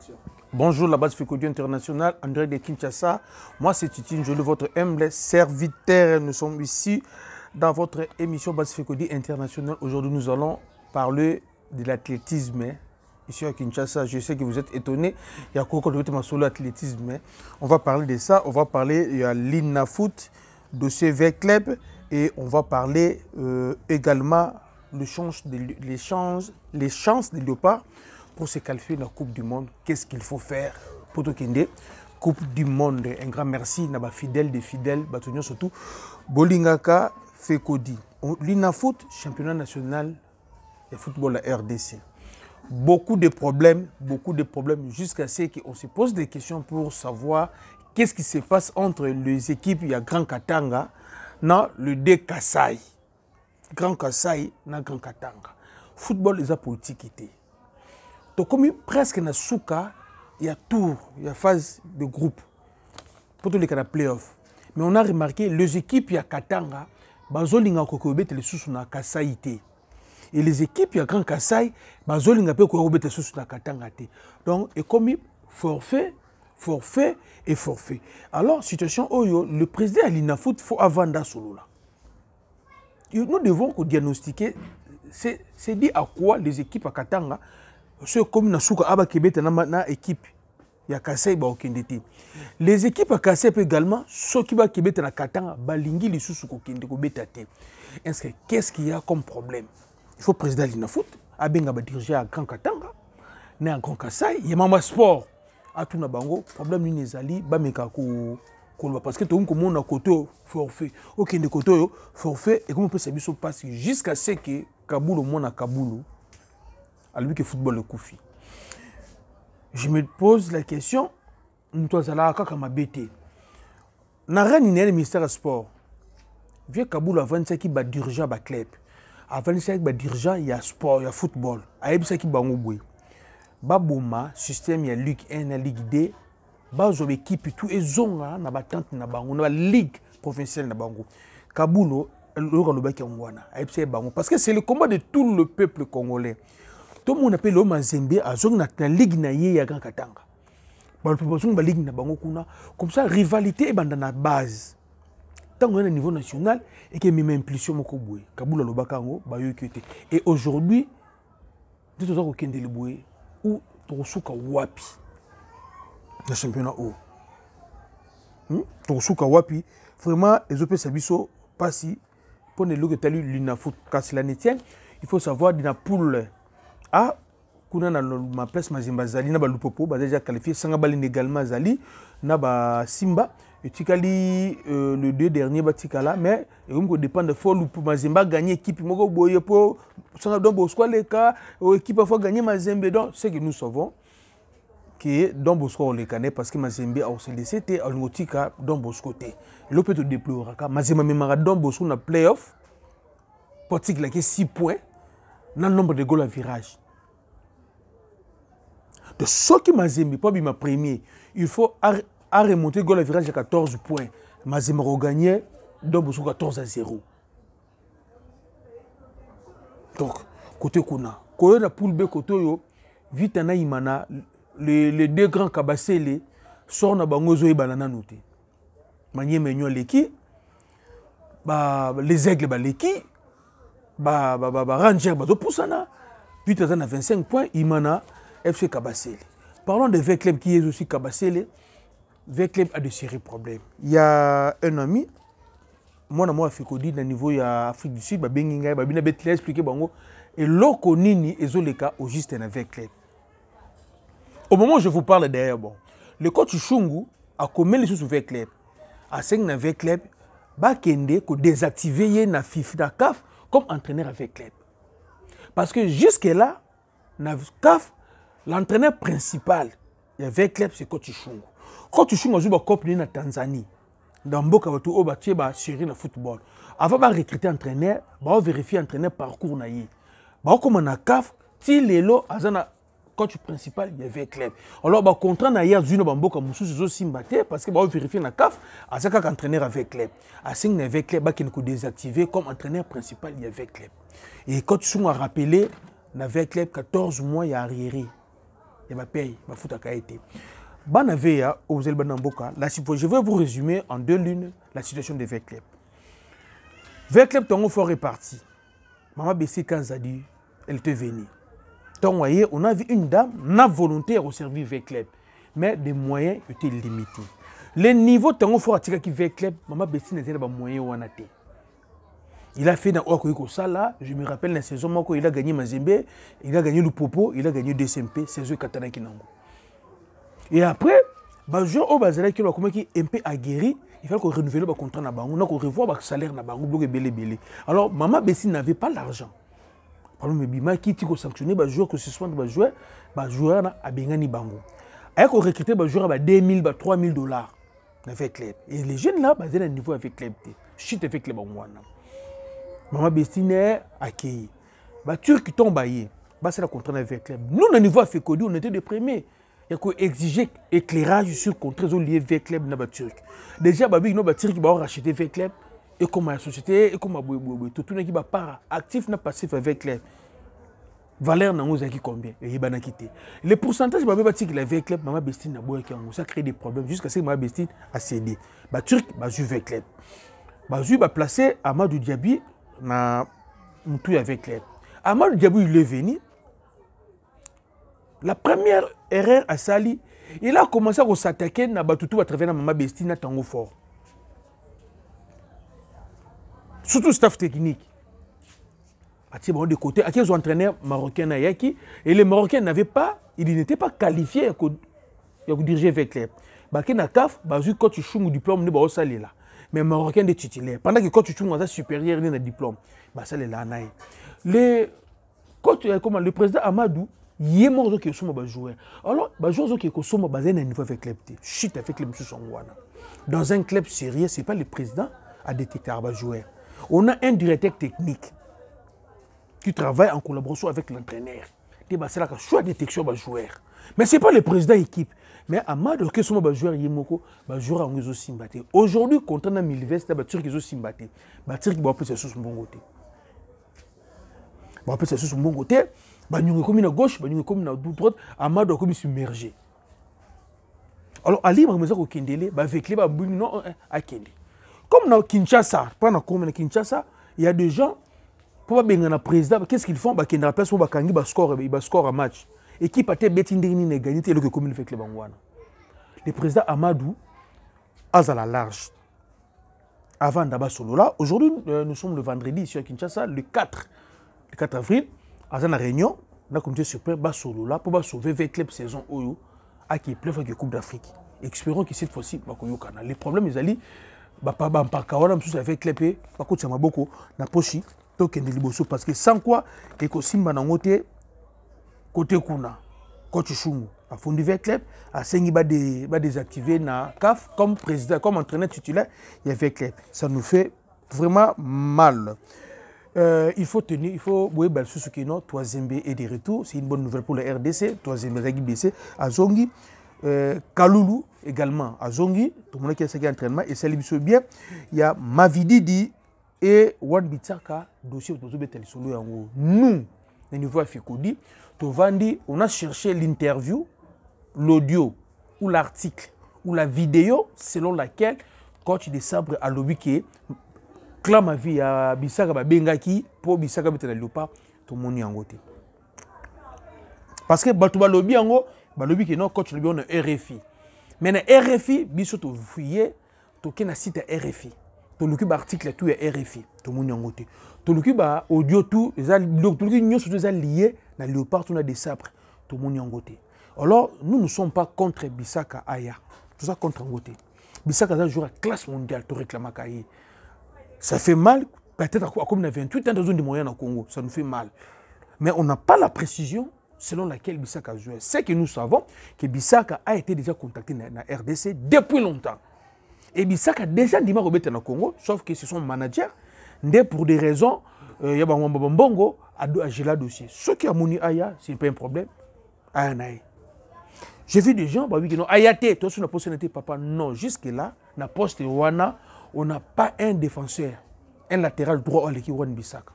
action. Bonjour, la base Fécodi International, André de Kinshasa. Moi, c'est Titine Jolie, votre humble serviteur. Nous sommes ici dans votre émission base Fécodi International. Aujourd'hui, nous allons parler de l'athlétisme. Ici à Kinshasa, je sais que vous êtes étonnés. Il y a quoi de solo athlétisme. On va parler de ça. On va parler de l'INAFOOT, de CV Club. Et on va parler également les chances de Léopard pour se qualifier dans la Coupe du Monde. Qu'est-ce qu'il faut faire pour tout Kende? Coupe du Monde. Un grand merci à nos fidèles, des fidèles, surtout Bolingaka Fécodi. L'INAFOOT, championnat national de football à RDC. Beaucoup de problèmes jusqu'à ce qu'on se pose des questions pour savoir qu'est-ce qui se passe entre les équipes. Il y a Grand Katanga, le D Kassai. Grand Kassai, Grand Katanga. Football, ils ont politique. Donc, comme presque na souka, il y a tour, il y a phase de groupe. Pour tous les cas de playoff. Mais on a remarqué, les équipes, il y a Katanga, bazolinga kokobet les sous na Kassai. Et les équipes, il y a Grand Kassai, bazolinga pe kokobet les sous na Katanga. Donc, et comme forfait. Alors, situation Oyo, le président de l'INAFOOT, il faut avant solo là. Nous devons diagnostiquer, c'est dit à quoi les équipes à Katanga, ceux comme Nasuka Aba Kebet na équipe, il y a Kassai ba okendete. Les équipes à Kassai également, ceux qui ba Kebet na Katanga, balingi les sous kokende ko betate. Qu'est-ce qu'il y a comme problème? Il faut président de l'INAFOOT, abenga ba diriger à Grand Katanga, na Grand Kassai, il y a Mama Sport. À tout bango problème ni nezali ba meka ko parce que tout le monde a côté forfait OK de côté forfait et comment peut ça biso passe jusqu'à ce que Kaboul au monde à Kaboul à lui que football le koufi. Je me pose la question nous tous là kaka mabete na rani ne ministère du sport vieux Kaboul avant ça qui ba dirigeant ba club avant ça qui ba dirigeant il y a sport il y a football a ça qui bango boy Baboma, système, il y a Ligue 1, Ligue 2, bazo équipe tout et zonga na batante na bango, na ligue professionnelle na bango. Kabulo, le Rwanda qui ngwana, AFC bango parce que c'est le combat de tout le peuple congolais. Tout le monde appelle le Mazembe à zone na ligue na ye ya Grand Katanga. Ba proposition ba ligue na bango kuna, comme ça rivalité est na base. Tant qu'on est au niveau national et que même impulsion moko boy. Kabulo lo bakango ba yo kete. Et aujourd'hui, tout ça ko kende le boy. Ou Tosuka Wapi, le championnat haut. Tosuka Wapi, vraiment, les OP Sabiso passent pour les logs de l'INAFOOT. Car c'est la netienne, il faut savoir dans la poule A, qu'on a ma place Mazimba Zali, n'a pas Lupopo, déjà qualifié, Sangabalin également Zali, n'a pas Simba, et Tikali, le deux derniers Batikala, mais il dépend de fois pour Mazimba gagner équipe, Mogo Boye pour Sangadon Bosco, les cas, équipe a fois gagner Mazembe, donc c'est que nous savons que Don Bosco on les connaît parce que Mazembe a aussi laissé à l'Otika Don Bosco. Le peut te déplorer, Mazembe même Don Bosco na playoff, portique là qui 6 points, dans le nombre de goals à virage. De ce qui Mazembe, pas ma premier, il faut remonter goal à virage à 14 points. Mazembe a gagné, Don Bosco 14-0. Donc, côté Kuna, côté la poule B, côté yo, vite na imana, les deux grands kabassele sortent na bangozo et banana noté. Manier menyo leki, les aigles ba leki, ranger ba do poussana, vite na 25 points, imana FC Kabassele. Parlons de V-Club qui est aussi Kabassele. V-Club a de sérieux problèmes. Il y a un ami, moi Fécodi na niveau ya Afrique du Sud, benginga bina betle expliquer bango et loko nini ezoleka au juste na V-Club. Au moment où je vous parle d'ailleurs bon, le coach Chungu a commis les sous V-Club. A 5 na V-Club, ba kende ko désactiver na FIFA CAF comme entraîneur à V-Club. Parce que jusque là na CAF l'entraîneur principal de V-Club c'est coach Chungu. Coach Chungu a joué la Coupe na Tanzanie. Dans Mboka Batu Oba Tcheba chéri le football. Avant de recruter entraîneur, on va vérifier entraîneur parcours na yi. Ba comme na CAF, ti lelo azana coach principal il y avait club. Alors ba contrat na hier Zuno Bamboka Musu zo simbaté parce que ba vérifier na CAF azaka entraîneur avec club. A 5 na avec club ba qui nous désactiver comme entraîneur principal il y avait club. Et coach Chungu a rappelé na avec club 14 mois il y a arriéré. il y a paye, il fout à été. Banaveya, Ozel Banamboka, je vais vous résumer en 2 lignes la situation de V-Club. V-Club, ton fort réparti. Maman Bessie Kanzadi, elle était venue. Donc, vous voyez, on a vu une dame, n'a volonté à servir V-Club, mais des moyens étaient limités. Les niveaux de fort à tirer qui V-Club, Maman Bessie n'était pas moyen ou anaté. Il a fait dans Oakoyiko Sala, je me rappelle la saison où il a gagné Mazembe, il a gagné le Popo, il a gagné DCMP, saison Katana Kinango. Et après, les gens qui ont un peu aguerri, il fallait qu'on renouvelle le contrat, on a revoir le salaire, alors Maman Bessie n'avait pas l'argent. Par exemple, Bima qui a sanctionné les joueurs, que ce soit les joueurs à Bengani Bango. Il a recruté les joueurs à 2 000, 3 000 dollars avec club. Et les jeunes là, ils ont un niveau avec club. Chut avec club. Maman Bessie n'est accueillie. Les Turcs qui tombent, c'est le contrat avec club. Nous, au niveau avec Cody, on était des premiers. Il y a exiger éclairage sur contrats liés avec club na Turc. Déjà, les Turcs qui ont racheté avec club et comme la société et comme tout le monde qui va pas actif n'a passif avec club. Valeur n'a pas combien et il a quitté. Le pourcentage de avec club, Maman Bessie n'a pas ça crée des problèmes jusqu'à ce que Maman Bessie a cédé. Les Turcs ont joué avec club. Les Turcs ont placé Amadou Diaby na Moutou avec club. Amadou Diaby il est venu. La première erreur à Sali, il a commencé à s'attaquer à Batoutou à travers Maman Bessie na Tango fort. Surtout le staff technique. De côté, à qui entraîneurs marocains et les Marocains n'avaient pas, ils n'étaient pas qualifiés pour diriger avec club. Baké na CAF, quand tu choues le diplôme, ne pas saler là. Mais Marocains des titulaires. Pendant que quand tu choues un supérieur, il y a un diplôme. Ça c'est là. Le président Amadou, il est mort qui sont joueurs. Alors, les joueurs qui sont basés à un niveau avec club. Chut avec les monsieur Songwana. Dans un club sérieux, c'est pas le président à détecter les joueurs. On a un directeur technique qui travaille en collaboration avec l'entraîneur. C'est la choix de détection des joueurs. Mais ce n'est pas le président d'équipe. Mais Amadou, qui sont les joueurs, les joueurs ont aussi battu. Aujourd'hui, quand on a mis l'université, les Turcs ont aussi battu. Les Turcs vont appeler ça sur son bon côté. Ils vont appeler ça sur son bon côté. Ils ont comme à gauche, ils ont comme à droite. Amadou a comme submergé. Alors, Ali, il y a Kendele, avec les non à Kende. Comme dans Kinshasa, il y a des gens. Pour le président, qu'est-ce qu'ils font? Ils remplacent pour le score à match. L'équipe a été gagné le commune avec les Bangouana. Le président Amadou a la large. Avant d'abord solo là, aujourd'hui nous sommes le vendredi ici à Kinshasa, le 4 avril, à la réunion, la comité suprême va solo là pour sauver le club saison Oyo à qui pleut avec la Coupe d'Afrique. Espérons que cette fois-ci, les problèmes ils allaient, pas avec le club, pas contre Samaboko, na pochi. Parce que sans quoi, Ekosimba na ngote côté kuna, côté chungu, a fondé le club, a sengi ba désactiver na CAF comme président, comme entraîneur titulaire, il y avait club. Ça nous fait vraiment mal. Il faut tenir, il faut oui ben ce qui non, Toazembe est de retour, c'est une bonne nouvelle pour la RDC, Toazembe Zagi BC, Azongi, Kaloulou également, Azongi, tout le monde qui a fait entraînement et ça lui bien. Il y a Mavididi et Wan Bitsaka, dossier de solo yango. Nous, au niveau Fikodi, on a cherché l'interview, l'audio ou l'article ou la vidéo selon laquelle coach de Sabre a lobby qui clame à vie à Bissaka Bengaki pour Bissaka Betela Lopa, tout le monde y a parce que Batouba lobby yango, lobby qui non coach lobby on a RFI. Mais na RFI, biso to fouiller, to ken site RFI. Toluki ba article tout est RFI tout monde yangote toluki ba audio tout donc toluki nyonso tout lié na léopard tout na des sabres tout monde yangote. Alors nous ne sommes pas contre Bissaka Aya, tout ça contre Ngote. Bissaka ça joue à classe mondiale to réclamer Kaye. Ça fait mal peut-être comme on a 28 ans dans zone de moyens au Congo, ça nous fait mal. Mais on n'a pas la précision selon laquelle Bissaka joue. C'est que nous savons que Bissaka a été déjà contacté dans la RDC depuis longtemps. Et Bissaka a déjà dit que au Congo, sauf que c'est son manager, pour des raisons, il y a un bongo à gérer le dossier. Ce qui a moni Aya, ce n'est pas un problème. J'ai vu des gens qui disent non, Ayate, toi sur la possibilité, papa, non, jusque-là, na poste Wana, on n'a pas un défenseur, un latéral droit à l'équipe Wan Bissaka.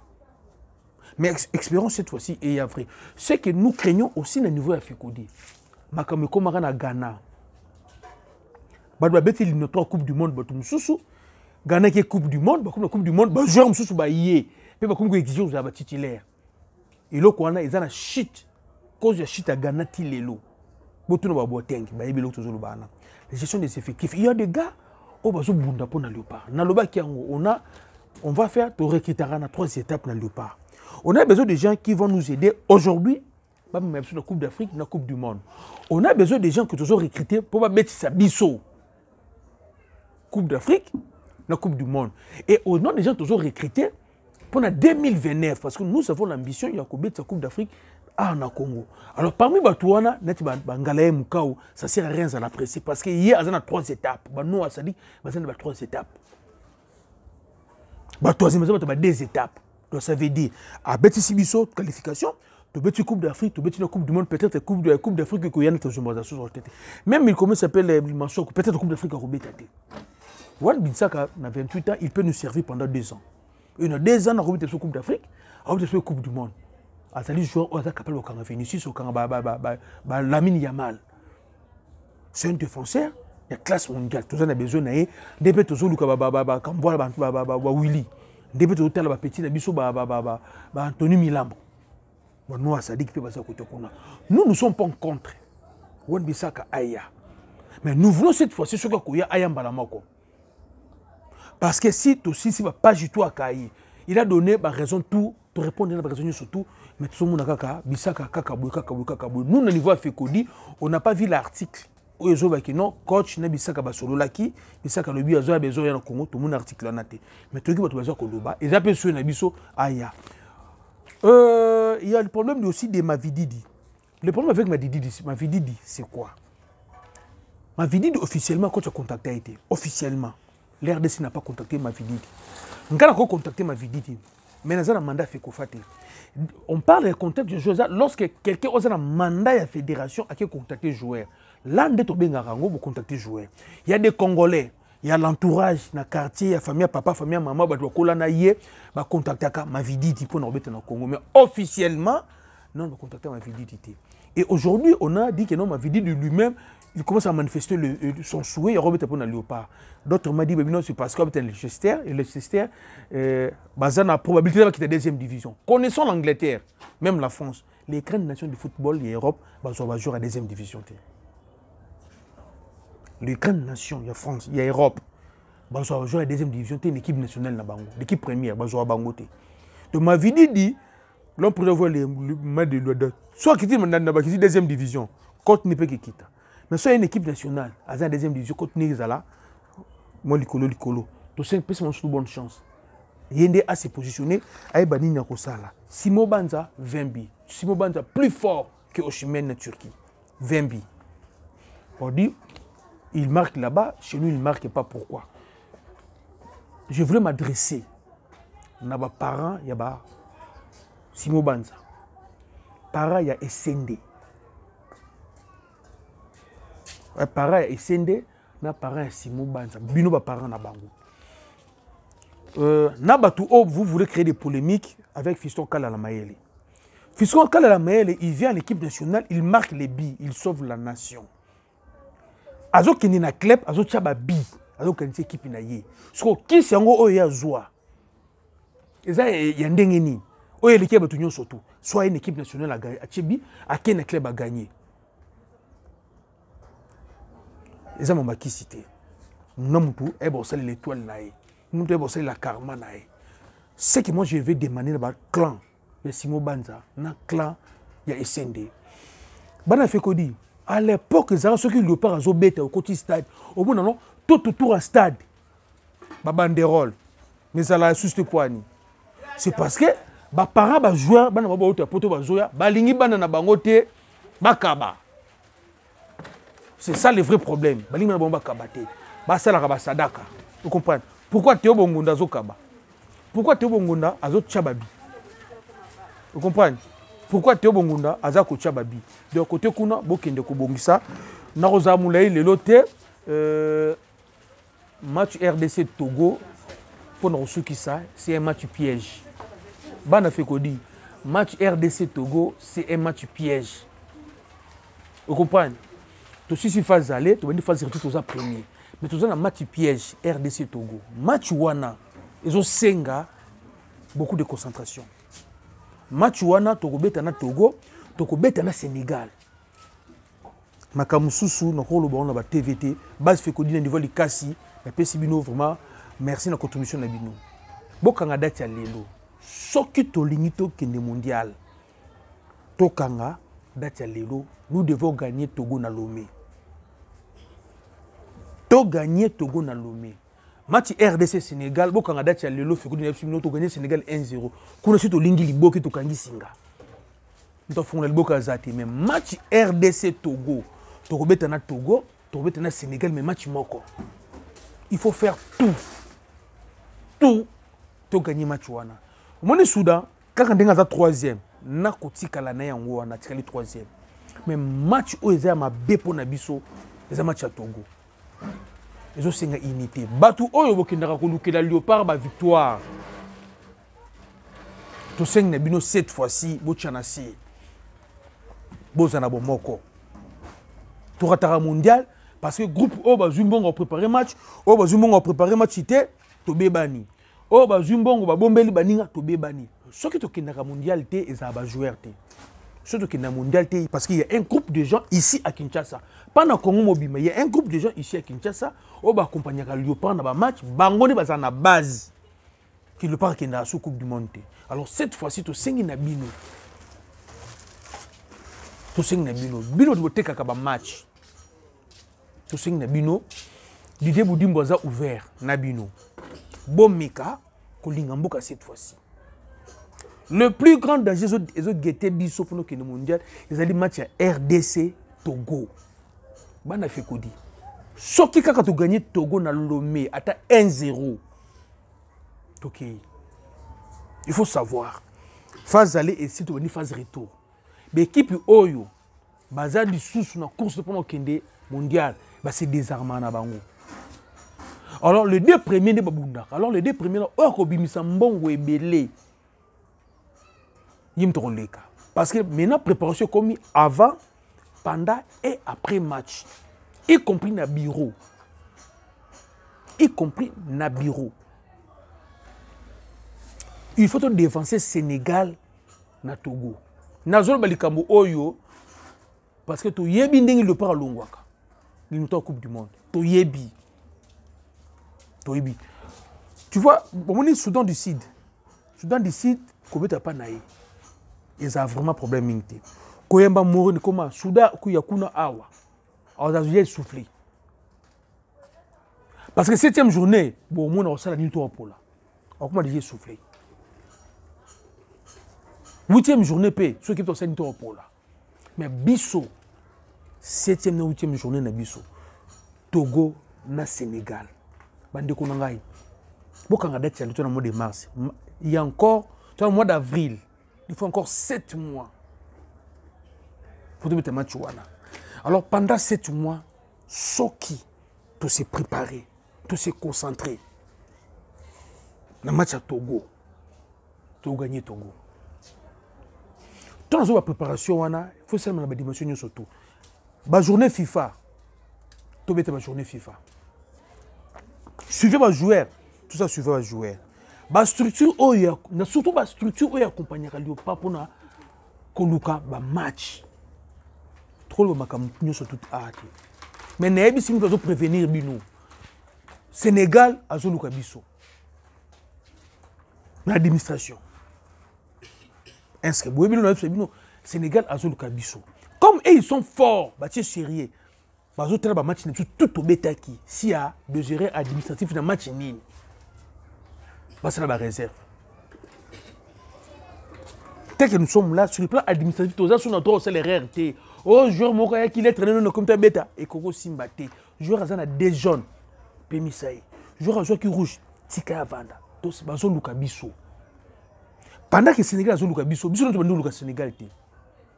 Mais expérience cette fois-ci est vrai. Ce que nous craignons aussi au niveau de Fikodi. makambo ekomaka na Ghana bato babeti éliminatoire coupe du monde bato mosusu Ghana qui est coupe du monde bakomi na coupe du monde bajoueur mosusu baye mpe bakomi koexige kozala batitulaire eloko wana eza na shit cause ya shit ya Ghana ti lelo botuna babotenge bayebi eloko tozoloba wana la gestion des effectifs il y a des gars oyo bazobunda mpo na Léopard nalobaki yango on va faire torecrutera na 3 étapes na Léopard on a besoin de gens qui vont nous aider aujourd'hui même sur la Coupe d'Afrique, la Coupe du Monde. On a besoin de gens que nous avons recrutés pour mettre sa biseau. Coupe d'Afrique, la Coupe du Monde. Et au nom des gens que nous avons recrutés pour 2029, parce que nous avons l'ambition de mettre sa Coupe d'Afrique en Congo. Alors parmi les Batouana, ça ne sert à rien à l'apprécier. Parce qu'il y a 3 étapes. Nous, ça dit qu'il y a 3 étapes. La troisième étape, il y a 2 étapes. Donc ça veut dire, à Betty Bisso, qualification, tu veux une Coupe d'Afrique, tu veux une Coupe du Monde, peut-être Coupe d'Afrique que y a une même il commence à s'appeler peut-être Coupe d'Afrique à Robert. Wan Binsaka, à 28 ans, il peut nous servir pendant 2 ans. Il y a 2 ans à Robert Coupe d'Afrique, à Robert Coupe du Monde. À Sali joueur, on a capable de Vinicius, Lamine Yamal. C'est un défenseur de classe mondiale. Tout ça, on a besoin de des tous les Willy, des petits Anthony Milambo. Nous, nous ne sommes pas contre. Mais nous voulons cette fois-ci ce qu'il y a Ayam Balamako. Parce que si tu aussi, pas du tout à Kaï, il a donné raison tout, tu réponds à la raison sur tout, mais tout le monde a Bisaka, Kakabou. Nous, au niveau Fécodi, on n'a pas vu l'article. Non, coach, n'a Bisaka Basolo Laki, Bisaka le but a besoin de Congo, tout le monde article en a été. Mais tu as besoin de Koloba, et j'appelle sur Nabiso Aya. Il y a le problème aussi de Mavididi. Le problème avec Mavididi, c'est quoi? Mavididi, officiellement, quand tu as contacté Haïti, officiellement, l'RDC n'a pas contacté Mavididi. On a encore contacté Mavididi, mais on a un mandat fait Kofate. On parle de contact de joueurs lorsque quelqu'un a un mandat de la fédération à qui contacter joueur. Là, on a contacter joueur. Il y a des Congolais. Il y a l'entourage, dans le quartier, il y a famille, papa, famille, maman, il y a contacter Mavididi pour nous remettre dans le Congo. Mais officiellement, non, on a contacté Mavididi. Et aujourd'hui, on a dit que non, Mavididi lui-même, il commence à manifester son souhait, il remet pour le Léopard. D'autres m'ont dit, non, c'est parce qu'il y a Leicester, et Leicester, il a probabilité de quitter la 2e division. Connaissons l'Angleterre, même la France, les grandes nations du football, l'Europe, vont jouer à la 2e division. Les grandes nations, il y a France, il y a Europe, ils vont jouer à la 2e division, une équipe nationale, l'équipe première, ils vont jouer à Bangote. Donc ma vie dit, l'on pourrait voir les matchs de l'Ouest. Soit qui dit dans la 2e division, contre ne peut que quitter. Mais soit une équipe nationale, à la 2e division, contre Nizala, moi, Licolo. Donc c'est une bonne chance. Yende a se positionné, à Bani Nakosala. Simo Banza, 20 billes. Simo Banza, plus fort que Osimhen en Turquie. 20 billes. On dit, il marque là-bas, chez nous, il ne marque pas. Pourquoi? Je voulais m'adresser à mes parents, il y a Simo Banza. Parents, il y a Essende. Parents, il y a Essende, na parents, il y a Simo Banza. Bino, parents, na bango. Vous voulez créer des polémiques avec Fiston Kalala Mayele. Fiston Kalala Mayele, il vient à l'équipe nationale, il marque les billes, il sauve la nation. Azo kini na club, azo tchaba bi, azo kanisi équipe na ye. So qui c'est ngo oya zoa. Eza ya ndenge ni. Oya l'équipe ba tunyo surtout. Soit une équipe nationale a gagné, a tchebi, a ken club a gagné. Eza mambaki cité. Namutu e bo sali l'étoile na ye. Namutu e bo sali la karma na ye. Ce que moi je vais demander dans le clan de Simo Banza, na clan ya Essende. Bana fait kodi. À l'époque, ceux qui ne pas bête au côté stade, au bout non, tout autour à stade, banderole, mais ça la sous quoi ni. C'est parce que les parents ba joueur, bana ba auto poto ba joueur, ba lingi bana na bangote, bakaba. C'est ça le vrai problème. Ba lingi na bomba kabate. Ba sala ka ba sadaka. Vous comprenez? Pourquoi Théo Bongonda zo kaba? Pourquoi Théo Bongonda azo tchababi? Vous comprenez? Pourquoi Théo Bongonda azako tchababi? De côté kuna bokende ko bongisa na roza mulai le loté match RDC Togo pour nous ça c'est un match piège. Bana fait ko dit match RDC Togo c'est un match piège. Vous comprenez? Tout si phase aller, tu vas dire phase retour tous premier. Mais tout ça un match piège RDC Togo. Match wana, ils ont senga beaucoup de concentration. Match wana Togo beta na Togo, Togo beta na Sénégal. Makamususu na ko lo ba on ba TVT, base fait kodina niveau likasi, na pesi bino vraiment merci na contribution na bino. Bokanga date ya lelo. Soki tolingi to kende mondial. Tokanga date ya lelo, nous devons gagner Togo na Lomé. To gagner Togo na Lomé. Match RDC Sénégal, bokanga date ya lelo fait kodina bino to gagner Sénégal 1-0. Kuna si tolingi liboki to kangi singa. Nous avons fait le boka zati mais match RDC Togo. Togo beta na Togo, Togo beta na Sénégal mais match moko. Il faut faire tout pour gagner match wana. Mon Soudan, quand on est troisième, na kotika la na yango wana tikali troisième. Mais match où ils ma bepo na biso, les match à Togo. Ils ont une unité. Batu oyo bokindaka kolukela Léopard ba victoire. To seng na bino cette fois-ci bochanasi. Bozana bomoko. To ratara mondial parce que groupe O bazumbongo préparé match, O bazumbongo préparé match ité to bebani. O bazumbongo ba bombeli baninga to bebani. Ce qui to kindaka mondial té et ça ba joueur té. Ce qui kindaka mondial té parce qu'il y a un groupe de gens ici à Kinshasa. Pas dans Congo mobile mais il y a un groupe de gens ici à Kinshasa O ba accompagner ka Léopard na ba match, bango ne baza na base. Qui le parc na sous coupe du monde. Alors cette fois-ci to sengi na bino. To sengi na bino. Bino to teka ka ba match. To sengi na bino. L'idée Boudimbo a ouvert na bino. Bomeka kolinga mboka cette fois-ci. Le plus grand danger ils ont guetté biso pour le mondial, ils ont dit match à RDC Togo. Bana fait kodi. Soki kaka to gagner Togo na Lomé ata 1-0. OK. Il faut savoir. Phase aller et si tu veux phase retour. L'équipe Oyo baza du sous na course pour le mondial, bah c'est désarmant na bango. Alors les deux premiers ne babunda. Alors les deux premiers là okobimisa mbongo ebele. Yim toleka. Parce que maintenant préparation comme avant, pendant et après match. Y compris na bureau. Y compris na bureau. Il faut défenser Sénégal na Togo. Nazol balikambo oyo parce que to yebi ndenge le par longwaka. Ni nous Coupe du monde. To yebi. Tu vois, on est Soudan du Sud. Soudan du Sud, Kobeta Panaï. Ils ont vraiment problème minté. Koyemba Mourine, comment Soudan, Kuyakuna Awa. Alors, ils ont soufflé. Parce que 7e journée, bon, on a reçu la nuit pour là. Alors, comment ils ont soufflé 8e journée, ceux qui ont reçu la nuit pour là. Mais Bisso, 7e et 8e journée, na Bisso. Togo, na Sénégal. Bande Konangai. Bokanga date c'est le mois de mars. Il y a encore, le mois d'avril. Il faut encore 7 mois. Il faut mettre un match. Alors pendant 7 mois, Soki, tout se préparer, tout se concentrer. Le match à Togo. Togo gagner Togo. Dans la préparation, il faut seulement la dimension surtout. La journée FIFA. Tout mettre la journée FIFA. Suivez ma joueur, tout ça suivez ma joueur. La structure, surtout la structure où il y a accompagné Léopard pour na koluka ba match. Trop le makam sur toute art. Mais n'ayez si nous devons prévenir bino. Sénégal a zoluka biso. L'administration. Inscrit. Vous voyez bino Sénégal a zoluka biso. Comme ils sont forts, bah c'est sérieux. Bah autres là match tout au bétaki. Si y a de gérer administratif dans match nil. Bah c'est la réserve. Tel que nous sommes là sur le plan administratif, tous sont notre salaire RT. Oh joueur moka qui est traîné comme ta bêta et Koko Simbate. Joueur azana des jaunes. Pemisaï. Joueur qui rouge. Tika Vanda. Tous bazo luka biso. Pendant que Sénégal a luka biso, biso nous luka Sénégal té.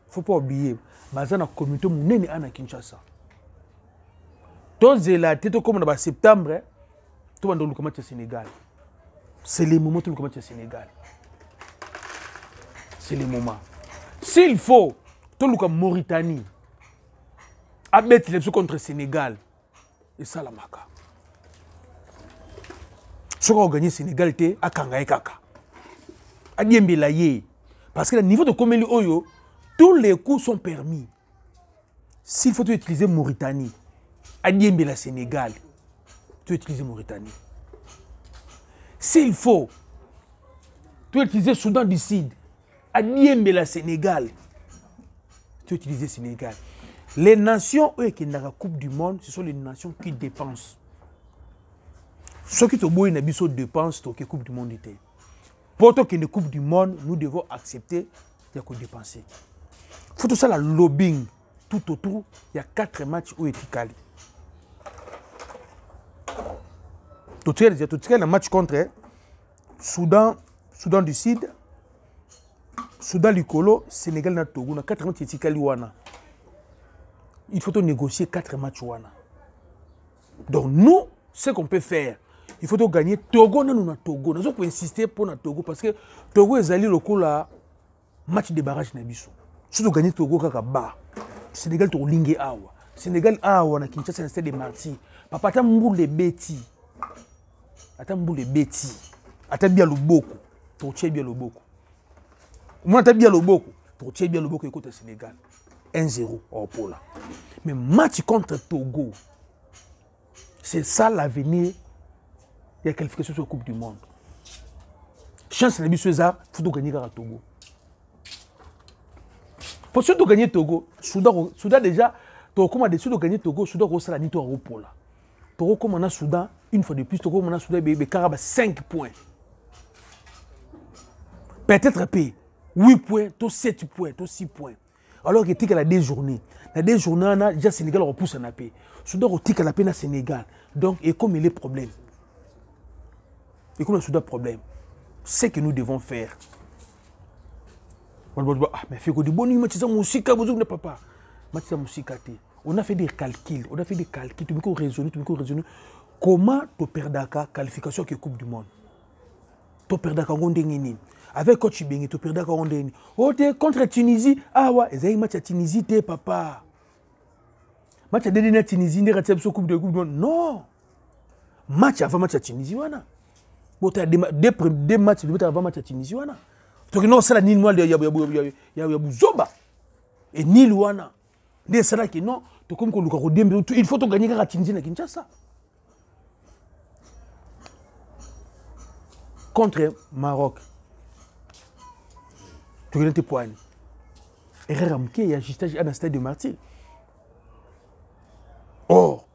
Faut pas oublier, bazana communauté munene ana Kinshasa. Tous la tête comme en septembre, tout le monde a le Sénégal. C'est le moment où tout le monde a le Sénégal. C'est le moment. S'il faut, tout le monde Mauritanie. abeti biso contre Sénégal et ça la maka soka o gagner Sénégal te akanga kaka adiembela ye parce que le niveau de Komeli Oyo tous les coups sont permis. S'il faut utiliser Mauritanie adiembela Sénégal tu utilises Mauritanie. S'il faut tu utiliser Soudan du Sud adiembela Sénégal tu utilises Sénégal. Les nations qui ont la Coupe du Monde, ce sont les nations qui dépensent. Ceux qui ont une ambition de dépenses, c'est la Coupe du Monde. Pour qu'il y ait une Coupe du Monde, nous devons accepter de dépenser. Il faut tout ça, la lobbying, tout autour, il y a 4 matchs où il y a Kali. Tout le match contre Soudan du Sud, Soudan du Colo, Sénégal et Togo, il y a 4 matchs où il y a Kali. Il faut négocier 4 matchs. Donc nous, ce qu'on peut faire, il faut gagner Togo. Nous Togo. Nous avons insister pour Togo parce que Togo est allé le match de barrage. Si tu gagnes Togo, Sénégal tu lingue awa. Sénégal awa na Kinshasa na stade de Marty. Papa ta mboule beti. Ata mboule beti. Ata bia loboko. To tche bia loboko. Moi ata bia loboko. To tche bia loboko écoute Sénégal. 1-0 au pôle. Mais match contre Togo, c'est ça l'avenir. Il y a qualification sur la Coupe du Monde. Chance de César, il faut gagner à Togo. Pour ceux qui gagner Togo, Soudan déjà, Togo a décidé de gagner Togo, Soudan a la nito au pôle. Togo comme on a Soudan, une fois de plus, Togo on a Soudan, Karaba 5 points. Peut-être 8 points, 7 points, 6 points. Alors que tu as 2 journées. Dans 2 journées, on a déjà Sénégal repousse à la paix. Soudan a la paix dans Sénégal. Donc, et comme il y a problème. Et comme il y a Soudan problème, c'est ce que nous devons faire. Mais fait que du bon match ça musique vous papa. Match ça musique on a fait des calculs, tu peux raisonner, comment tu perds la qualification qui est Coupe du Monde. Tu perds la avec coach Bengi, tu perds la oh, tu es contre Tunisie. Ah ouais, et match à Tunisie, t'es papa. Match à dernière Tunisie, n'est pas Coupe du Monde. Non. Match avant match à Tunisie, voilà. Bon, tu as des matchs avant match à Tunisie, voilà. Donc, non, c'est la Nil Noir, il y a Zoba. Et Nil Wana. Des salaires qui non, il faut gagner à Tunisie, à Kinshasa. Contre Maroc. Tu connais tes points. Et il y a juste un stade de Martyr. Or,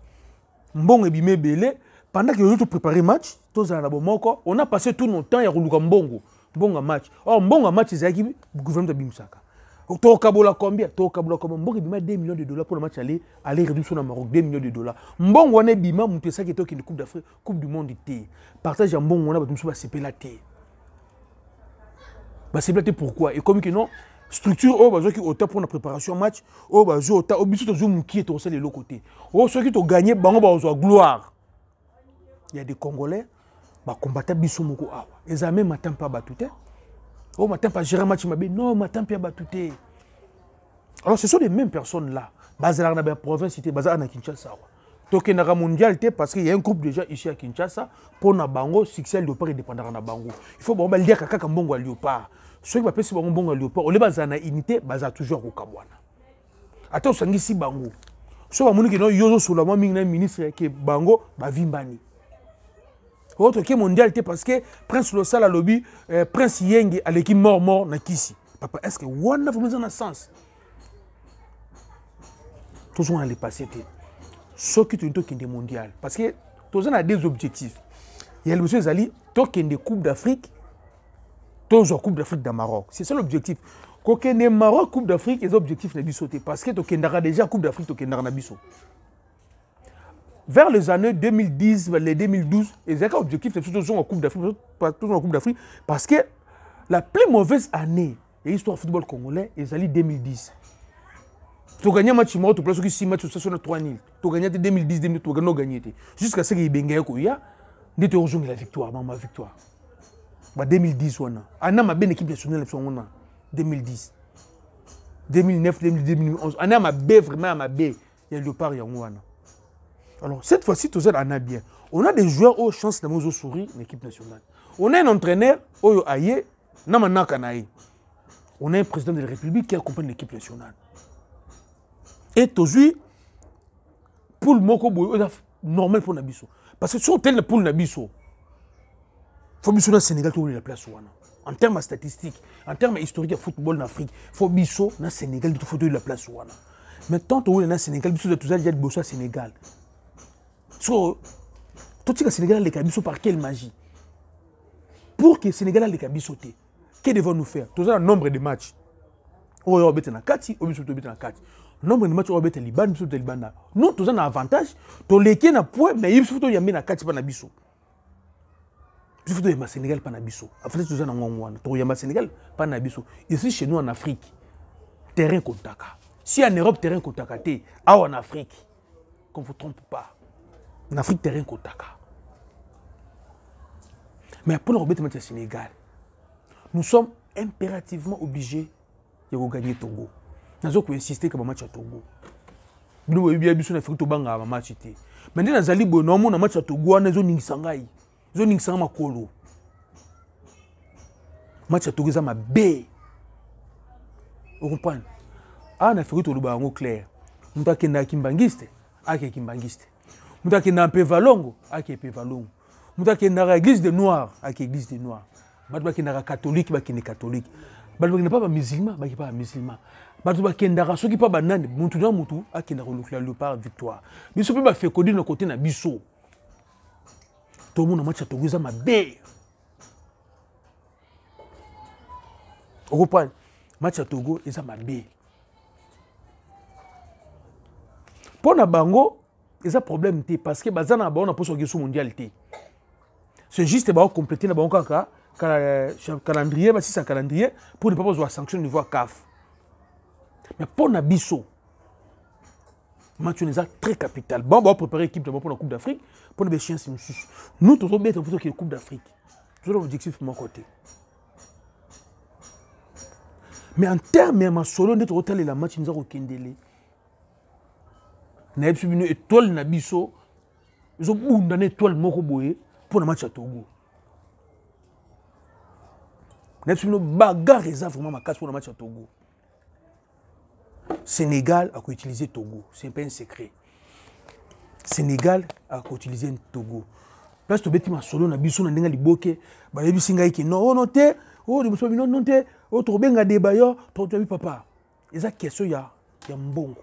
Mbongo et Bimé Belé, pendant que nous avons préparé le match, on a passé tout notre temps à Mbongo. Mbongo match. Or, Mbongo match, c'est le gouvernement de Bimsaka. Toi, Kabola combien? Toi, Kabola combien? Mbongo Bima 2 millions de dollars pour le match aller réduire sur le Maroc. 2 millions de dollars. Mbongo on est Bima, mon ça qui est une Coupe d'Afrique, Coupe du Monde. Partage à Mbongo, on a besoin de se payer la thé. C'est peut-être pourquoi. Et comme que non, structure qui au pour la préparation match, au bisu to zoom qui est au sein de l'autre côté. Ceux qui ont gagné, gloire. Il y a des Congolais, combattre bisu moko awa. Les amis m'attendent pas batouté. Oh m'attend pas gérer match mabé. Non, m'attend pas batouté. Alors ce sont les mêmes personnes là. Bazar na province cité bazar na Kinshasa. Toké na mondial parce qu'il y a un groupe déjà ici à Kinshasa pour na bango succès léopard et dépendant na bango. Il faut bon lire kaka mbongo léopard. Ceux qui appellent bon mbongo léopard, on les base na unité base toujours au Kabwana. Attends sangi si bango. So ba moni que non yozo solo mo mingi na ministre ke bango ba vimbani. Autre qui mondial parce que Prince Lossala lobby Prince Yenge à l'équipe mort na kisi. Papa est-ce que one a besoin de sens? Tous on aller passer ceux qui sont des mondial parce que tous on a des objectifs. Il y a le monsieur Zali token des coupes d'Afrique. Tous en Coupe d'Afrique dans Maroc. C'est ça l'objectif. Quand on est Maroc Coupe d'Afrique, les objectifs ne sont pas parce que token déjà Coupe d'Afrique token na biso. Vers les années 2010, vers les 2012, les objectifs sont en Coupe d'Afrique parce que la plus mauvaise année de l'histoire du football congolais est l'année 2010. Tu as gagné un match, tu as gagné 6 matchs, tu as gagné 3-0. Tu as gagné 2010, tu as gagné. Jusqu'à ce qu'il y ait tu as rejoint la victoire, ma victoire. 2010, on a une équipe nationale 2010. 2009, 2010, 2011. On a ma B, vraiment ma B. il y a Léopard Yangouana. Alors, cette fois-ci, tout ça, on a bien. On a des joueurs aux chances de nous sourire l'équipe nationale. On a un entraîneur, Oyo Aye, Namana Kanaï. On a un président de la République qui accompagne l'équipe nationale. Et aujourd'hui, pour le Moko Boyo, c'est normal pour Nabiso. Parce que si on tel pour Nabiso, il faut que le Sénégal trouve la place. En termes statistiques, en termes historiques de football en Afrique, il faut que le Sénégal trouve la place. Mais tant que le Sénégal, il y a tout ça, il y a le Sénégal. So, tout ce que le Sénégal a les par quelle magie? Pour que le Sénégal a les cabisotés, que devons-nous faire? Tout ça, le nombre de matchs. On va être en 4, on va être en 4. Le nombre de matchs, on va être en Liban, on va être en Liban. Nous, tout ça, on a un avantage. Tout le monde a point, mais il faut que y ait un 4 pas nabiso. Il faut que y ait un Sénégal pas nabiso. Après, tout ça, on a un Sénégal pas nabiso. Ici, chez nous, en Afrique, terrain Kotaka. Si en Europe, terrain Kotaka, en Afrique, qu'on ne vous trompe pas. En Afrique, terrain Kotaka. Mais pour nous remettre au Sénégal, nous sommes impérativement obligés de gagner Togo. Nous avons insisté que le match à Togo. Nous avons bien sûr fait un match. Mais nous avons un match à Togo, nous avons Ningsangai. Nous avons Ningsanga Makolo. Le match à Togo, c'est ma B. Vous comprenez? Ah, on a fait tout le clair. Nous avons fait un Kimbangiste. Ah, Kimbangiste. Nous avons fait un Pevalongo. Ah, Pevalongo. Nous avons fait une église de noirs. Ah, église de noirs. Nous avons fait un catholique. Ah, catholique. Nous avons fait un musulman. Ah, pas musulman. Nous avons fait un ceux qui pas banane. Moutou na moutou. Ah, qui n'a pas le par victoire. Mais ce qui pas fait coder nos côtés na biso. Tout le monde a match à Togo, ça m'a bé. Vous comprenez? Match à Togo, ça m'a bé. Pour na bango, il y a un problème parce que bazana ba on a posé sur mondialité. C'est juste pour compléter na bango calendrier, si c'est calendrier pour ne pas avoir sanction au niveau CAF. Mais pour na biso, match est très capital. Bon, on va préparer l'équipe pour la Coupe d'Afrique pour les chiens. Nous tous bien pour la Coupe d'Afrique. C'est l'objectif de mon côté. Mais en termes de solo, nous avons la match nous avons kendele. Na une étoile na biso, ils ont une étoile moko boye pour le match à Togo. Na une bagarre vraiment ma casse pour le match à Togo. Sénégal a utilisé Togo, c'est pas un secret. Sénégal a utilisé Togo. Parce que tu as solo na biso na ndenga liboke, ba yebi singa iki non non te, oh de non non te, oh to benga débat yo, to papa. Eza question ya mbongo.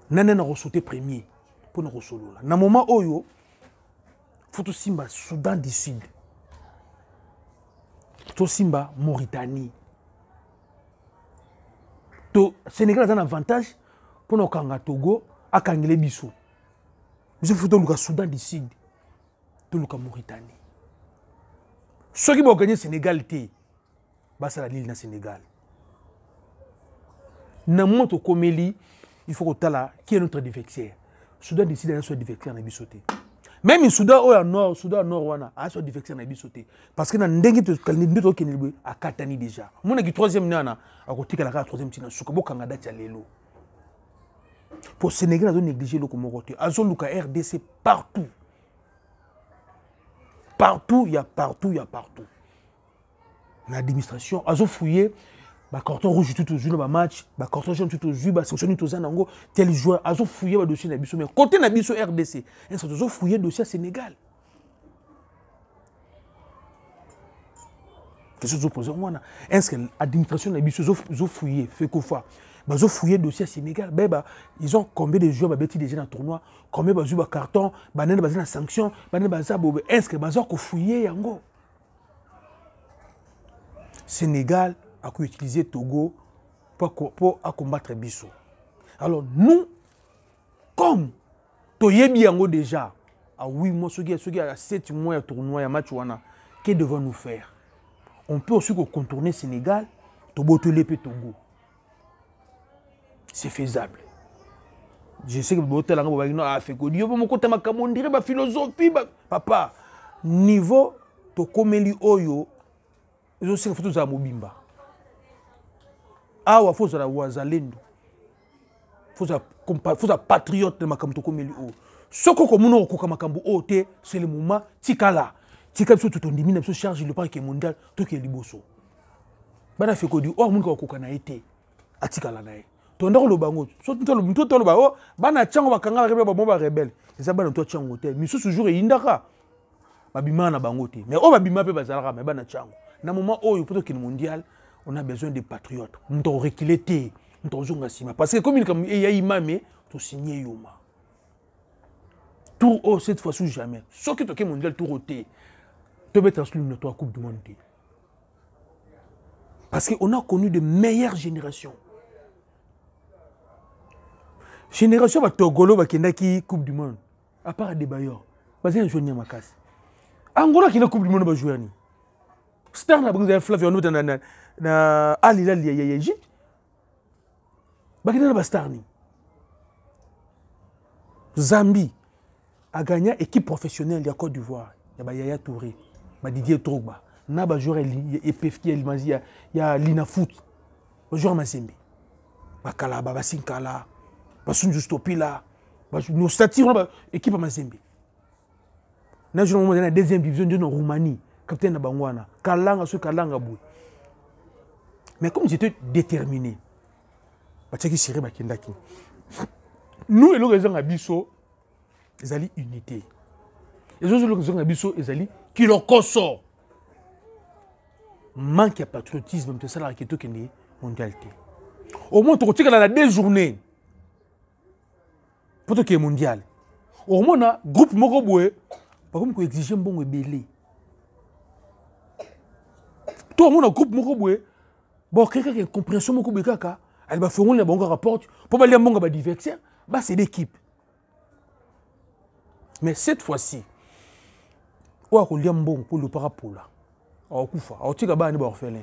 Nana na ressorti premier pour na solo là. Na moment oyo faut simba Soudan du Sud. To simba Mauritanie. To Sénégal a un avantage pour nous kanga Togo à kangele biso. Nous faut to luka Soudan du Sud. To luka Mauritanie. Ceux qui vont gagner Sénégal té basa la l'île na Sénégal. Na moto komeli il faut que tala qui est notre défecteur. Soudan du Sud a soit défecteur na bisoté. Même in Soudan au nord, Soudan nord wana a soit défecteur na bisoté parce que na ndenge to kalindi to kenelbe a katani déjà. Mon qui troisième nana a kotika la troisième tina sukabo kanga dati lelo. Pour Sénégal a négligé le comme côté. Azo luka RDC partout. Partout, il y a partout. L'administration azo fouillé ba carton rouge tout au jour ba match, ba carton jaune tout au jour, ba sanction tout au nango tel joueur azo fouillé ba dossier na biso mais côté na biso RDC, un ça azo fouillé dossier Sénégal. Qu'est-ce que vous posez moi est-ce que l'administration na biso azo fouillé fait quoi fois ba azo fouillé dossier Sénégal, bah ils ont combien de joueurs ba beti déjà dans tournoi, combien ba joueurs ba carton, ba nene ba na sanction, ba nene ba za bo est-ce que ba azo ko fouillé yango. Sénégal a utilisé Togo pour combattre Bissau. Alors nous, comme Toyebi Yango déjà, à 8 mois, ceux qui à 7 mois de tournoi, à match, que devons-nous faire? On peut aussi contourner Sénégal, Togo. C'est faisable. Je sais que l'hôtel a fait que Dieu on dirait ma philosophie, papa. Niveau Tokomeli Oyo, je sais que tout ça mobimba. Awa faut la wazalendo. faut être patriote de makambo komeli o. Soko ko muno ko makambo o te, c'est le moment tikala. Tika biso tout ondimi na biso charge le parc mondial to ke liboso. Bana fait ko di o mun ko ko na été. Atikala na ye. To ndako lo bango. So to lo ba o bana tchango bakanga ba bomba rebelle. Eza bana to tchango te. Misusu jour e indaka. Babima na bango te. Mais o babima pe bazalaka mais bana tchango. Na moment oyo poto ke mondial, on a besoin de patriotes. On doit reculer te. Parce que comme il y a imamé, tu signes yoma. Tour haut cette fois-ci jamais. Sauf que tu as mondial tour haut, tu peux transmettre une Coupe du Monde. Parce qu'on a connu de meilleures générations. Génération va Togolo va qui Coupe du Monde. À part des bailleurs. Parce que je ne ma casse. Angola qui a Coupe du Monde va jouer. Star n'a pas Flavio na Ali la Égypte. Bakina Bastarni. Zambie a gagné équipe professionnelle de la Côte d'Ivoire. Il y a Yaya Touré, Didier Drogba. Il y a joueur il y a Lina Foot. Il joueur Mazembe. Bakala, Basinkala, Basun Justopila. Nos statistiques, équipe Mazembe. Nous avons la deuxième division de Roumanie. Capitaine de Bangwana. Kalanga sur Kalanga Bou. Mais comme j'étais déterminé, nous, les gens à Bisso, ils ont unité. Les gens à Bisso, ils ont qui leur consort. Manque de patriotisme, c'est ça la question qui est mondialité. Au moins, tu as la deux journées pour que mondial. Au moins, un groupe Mogoboué, par contre, exige un bon belé. Tout le monde a un groupe Mogoboué, bon, quelqu'un qui a une compréhension Mogoboué, elle va faire un bon rapport pour aller à mon divertir, c'est l'équipe. Mais cette fois-ci, on va aller bon pour le parapola. On va kufa, on va tirer ba ni ba orphelin.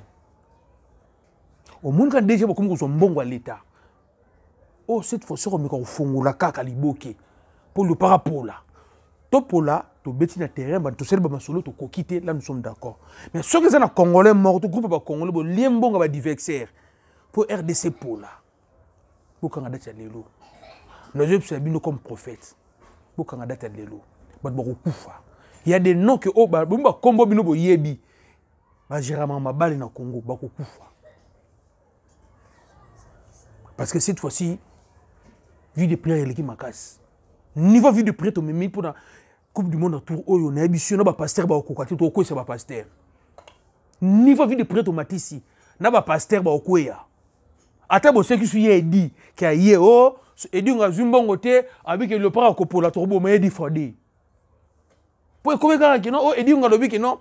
Au monde quand déjà comme qu'on soit bon à l'état. Oh cette fois-ci on met qu'on fongola kaka liboke pour le parapola. Topola, to beti na terrain, ba to selba masolo to kokité, là nous sommes d'accord. Mais ceux qui sont congolais morts, to groupe ba congolais bo lien bon ba divertir. Pour RDC Pola, pour Canada Tchalelo. Nous avons comme prophète. Pour Canada Tchalelo. Il y a des noms que oh bah combo bino bo yebi. Bah Gérard Mabal na Congo ba kufa. Parce que cette fois-ci, vu de prière l'équipe makas. Niveau vu de prière to memi pour la Coupe du monde tour oyo na émission na ba pasteur ba okokati to ko c'est ba pasteur. Niveau vu de prière to matisi na ba pasteur ba okoya. Atabo ceux qui sont Edi qui a yé oh Edi nga zumbongo te avec le para kopola torbo mais Edi fodé. Pour comment quand que non oh Edi nga lobi que non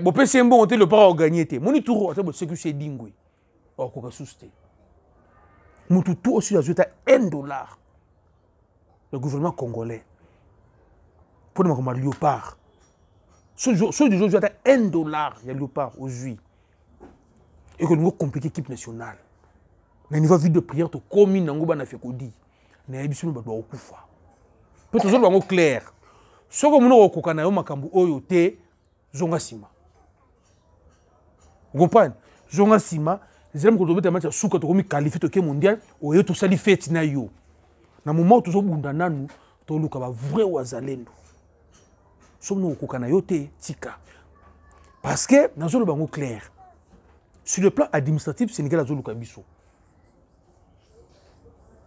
bo pese mbongo te le para gagner te. Moni tour atabo ceux qui sont dingwe. Oh ko ka souste. Mutu tout aussi ajouta $1. Le gouvernement congolais pour nous comme léopard. Ce jour ajouta $1 il y a léopard aux juifs. Et que nous compliquer équipe nationale. Na niveau vie de prière to commune nango bana fait kodi na ebisu ba do okufa peut toujours bango clair soko muno okoka na yo makambu oyo te zonga sima vous comprenez zonga sima zema ko to beta match suka to komi qualifier to ke mondial oyo to sali fête na yo na moment to zo bunda nanu to luka ba vrai wazalendo somo no okoka na yo te tika parce que na zo bango clair sur le plan administratif Sénégal a zo luka biso.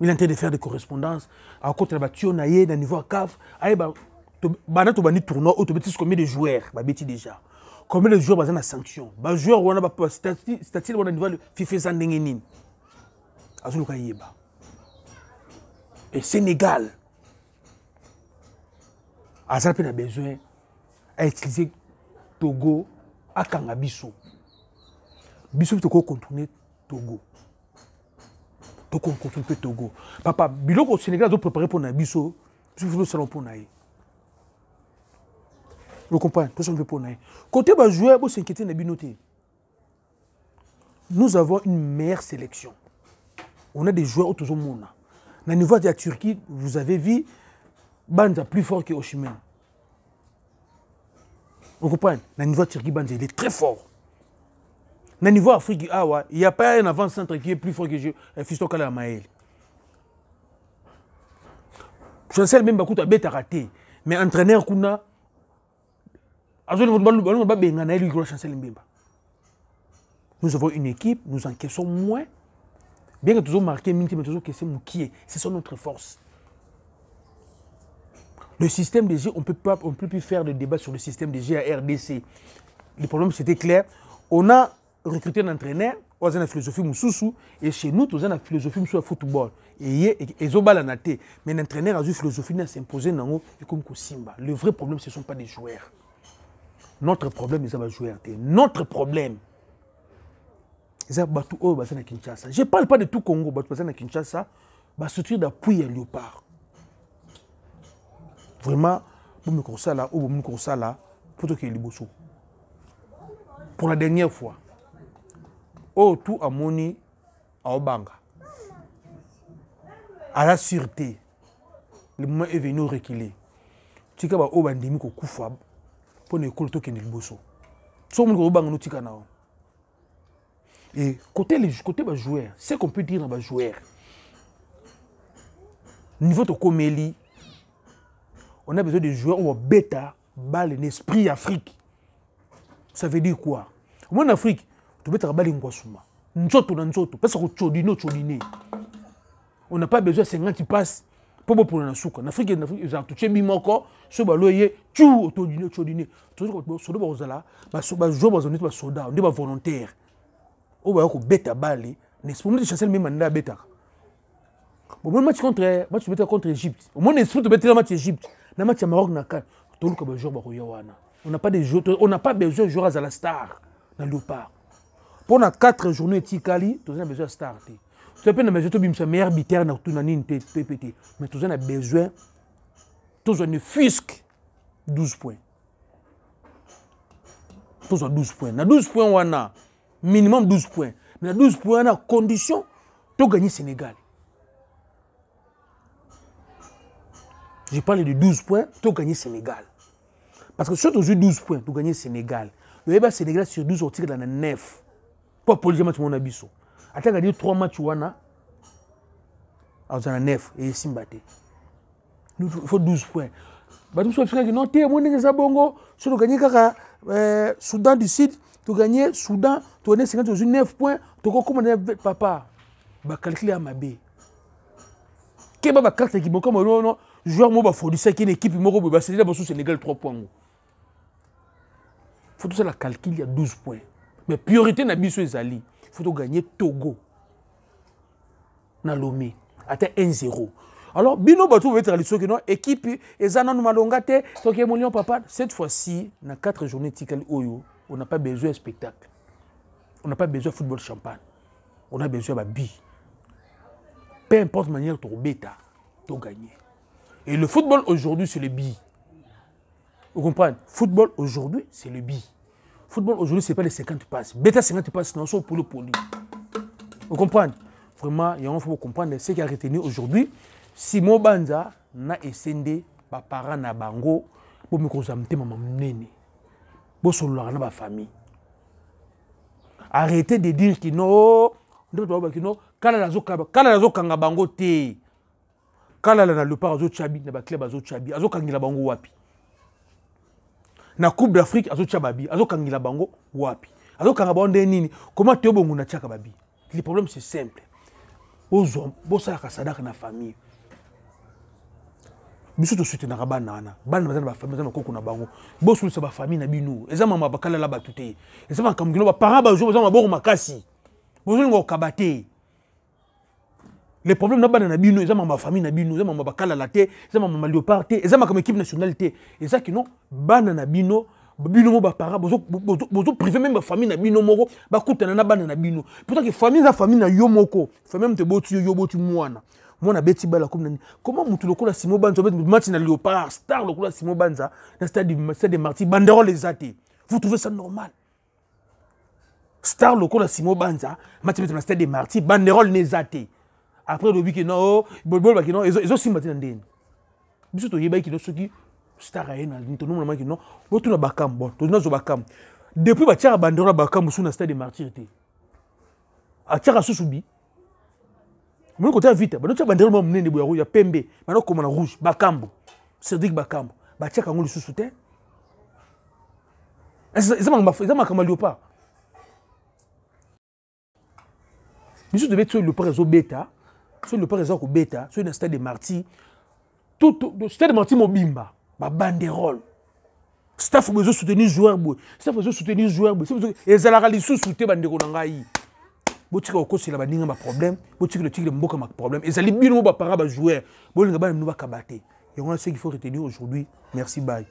Il est en train de faire des correspondances. À côté de la bâtiment, il y a un niveau à cave. Il y a un tournoi, combien de joueurs déjà. Combien de joueurs ont des sanctions. Les joueurs ont des statistiques au niveau de FIFA. Et Sénégal a besoin d'utiliser Togo à Kangabiso. Biso Togo contourner Togo. Pour qu'on continue Togo. Papa, biloko au Sénégal doit préparer pour Nabiso, je veux le salon pour Naï. Vous comprenez? Tout ça veut pour Naï. Côté bas joueur, vous s'inquiétez Nabinoté. Nous avons une meilleure sélection. On a des joueurs autour du monde. Au niveau de la Turquie, vous avez vu, Banda plus fort que Oshimen. Vous comprenez? Au niveau de la Turquie, Banda il est très fort. Au niveau Afrique, il n'y a pas un avant-centre qui est plus fort que Fiston Kala Maël. Chancel même bakuta beta raté. Mais entraîneur kuna nous avons une équipe, nous encaissons moins. Bien que nous ayons marqué, mais nous avons encaissé Moukié. C'est ça notre force. Le système de jeu, on ne peut plus faire de débat sur le système de jeu à RDC. Le problème, c'était clair. On a recruté un entraîneur, on a une philosophie Moussoussou, et chez nous, on a une philosophie sur le football. Et ils ont balanaté. Mais l'entraîneur a une philosophie qui s'imposer dans le comme Simba. Le vrai problème, ce ne sont pas des joueurs. Notre problème, c'est les joueurs. Notre problème, c'est les Kinshasa. Je ne parle pas de tout Congo, mais Kinshasa, c'est structure d'appui à Léopard. Vraiment, pour me conseiller là, ou pour me conseiller là, pour que les bossons. Pour la dernière fois, tout a moni à Obanga. À la sûreté, le moment est venu reculer. Tu sais que Obandimi ko kufa pour ne colto que les bossons. Soit mon Obanga nous tika nao. Et côté les joueurs, c'est qu'on peut dire dans les joueurs. Niveau de Komeli, on a besoin de joueurs où on bêta, balle, un esprit Afrique. Ça veut dire quoi? Moi en Afrique, tu peux travailler en Kwasuma. Nzoto na nzoto, parce que chodine. On n'a pas besoin de 50 passes pour la souka. En Afrique, ils ont touché Bimoko, ce baloye, tchou, chodine. Tout ce que soda bazala, joueur bazonné ba soda, on dit ba volontaire. On va ko bêta balle, n'est-ce pas? On dit chasser même mandat bêta. Bon, le match contre Égypte. Au moins, l'esprit de le match Égypte. Le match Maroc n'a pas de joueurs. On n'a pas de joueurs. On n'a pas besoin de joueurs à la star dans le Léopard. Pendant 4 journées, Tikali, tu as besoin de star. Tu as besoin de meilleur arbitre dans tout le monde. Mais tu as besoin de fisc 12 points. Tu as 12 points. Dans 12 points, on a minimum 12 points. Mais dans 12 points, on a condition de gagner Sénégal. Je parle de 12 points, tu gagnes Sénégal. Parce que si tu joues 12 points, tu gagnes Sénégal. Le Sénégal sur 12, on tire dans 9. Pas pour le match, on a biso. Attends, il y a 3 matchs, on a 9 et Simbate. Il faut 12 points. Tu sais, non, tu es bongo. Si tu gagnes Soudan du Sud, tu gagnes Soudan, tu gagnes 59 points, tu gagnes papa. Tu calcules à ma baie. Quelle est la carte qui est non? Joueur moi faut dire qu'une équipe moko ba c'est là Sénégal 3 points. Faut tout ça la calcul il y a 12 points. Mais priorité na biso ezali, faut gagner Togo. Na Lomé, atteint 1-0. Alors bino batou veut être que non équipe ezana no malongate, to ke molion papa cette fois-ci na 4 journées tikali oyo, on n'a pas besoin de spectacle. On n'a pas besoin de football champagne. On a besoin de bi. Peu importe manière tu bêta, tu gagner. Et le football aujourd'hui, c'est le billes. Vous comprenez? Football aujourd'hui, c'est le billes. Football aujourd'hui, ce n'est pas les 50 passes. Bêta 50 passes, non, c'est pour le poli. Vous comprenez? Vraiment, il faut comprendre ce qui a retenu aujourd'hui. Simon Banza n'a essayé par parents na bango pour me consamter maman nene. Pour se la na famille. Arrêtez de dire que non, quand la zo kanga bango te. Kala la le par azo chabi na ba club azo chabi azo kangila bango wapi na coupe d'Afrique azo chababi azo kangila bango wapi azo kanga bango nini comment te bongo na chaka babi. Le problème c'est simple ozo bosa ka sadaka na famille biso to soutenir bana bazana ba famille bazana koko na bango boso sa ba famille na bino ezama mabakala la batute ezama kamgino ba parents ba jo bazama boko makasi bozo ngo kabate. Les problèmes là-bas dans bino, ils ont ma famille na bino, ils ont ma bakala la té, ils ont ma léopard té, ils ont ma équipe nationale té. Et ça qui non, banana bino, bino mo ba para, bozo privé même ma famille na bino moko, ba kuta na banana bino. Pourtant que famille na yo moko, famille même te botu yo botu mwana. Mwana beti bala comme nani. Comment mutu lokola Simo Banza bet match na léopard, star lokola Simo Banza, na stade de Marty, banderole les athées. Vous trouvez ça normal? Star lokola Simo Banza, match na stade de Marty, banderole les athées. Après le week-end, non, ils ont simbaté dans des. Biso to yeba ki no soki star aena to no mama ki no botu na bakam bon to na zo bakam depuis ba tia bandera bakam sous na stade de martyr té a tia susubi Mon côté vite, bah notre bandera mo mnene boya rouge, pembe, maintenant comme on a rouge, Bakambo, Cédric Bakambo, bah tiens quand on le sous-souté. Ça m'a camalé pas. Mais je devais être le père bêta, sur le père bêta, sur le stade de Marty, tout le stade de Marty mobimba, bah banderole. Staff besoin soutenir joueur boy, staff besoin soutenir joueur boy, et ça la réalité soutenir bandero nangai. Botika okosi la bandinga ma problème, botika le tigre mboka ma problème, et ça libère nos parents ba joueur, bolinga ba nous ba kabate. Et on a ce qu'il faut retenir aujourd'hui. Merci bye.